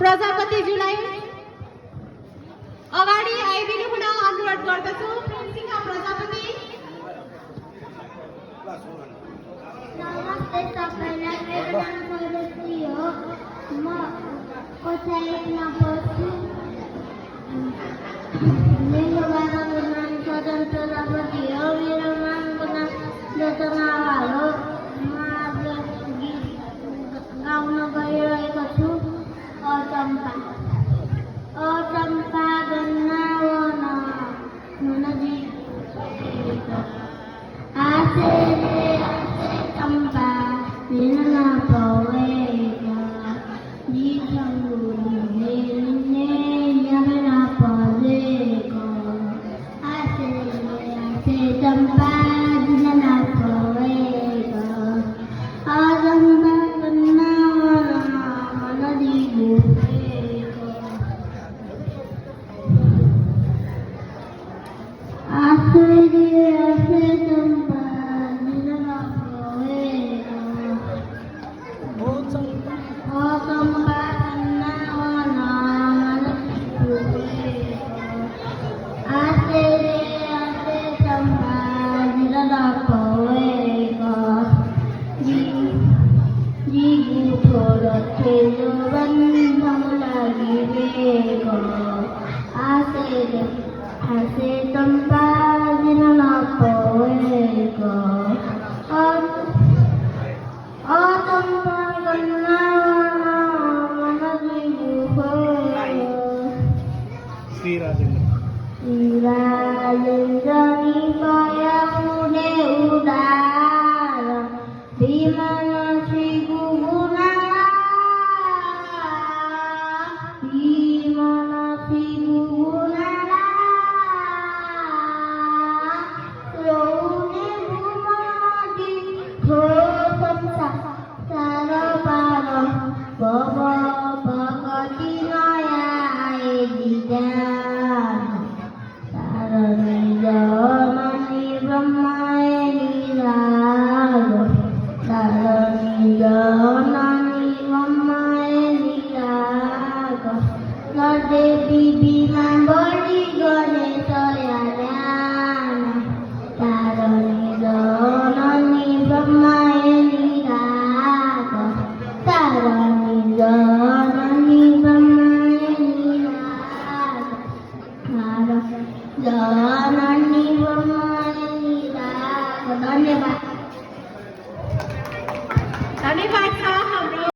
प्रजापतिज्यूलाई अगाडि आइदिनु हुन अनुरोध गर्दछु। प्रेमसिंह प्रजापति। नमस्ते सबैलाई, मेरो नाम सरस्वती हो। म कक्षा 1 मा पढ्छु। मेरो बाबाको नाम सदन प्रजापति हो। मेरो मामको नाम रचना हो। म आज गीत गाउन गइरहेको छु। चम्पा गन्नावन मनजी आसे चम्पा दिन नपाएगा जीवने जगना पड़ेगा आसे चम्पा दिन नपाएगा चम्पा गन्नावन मनजी धन्यवाद।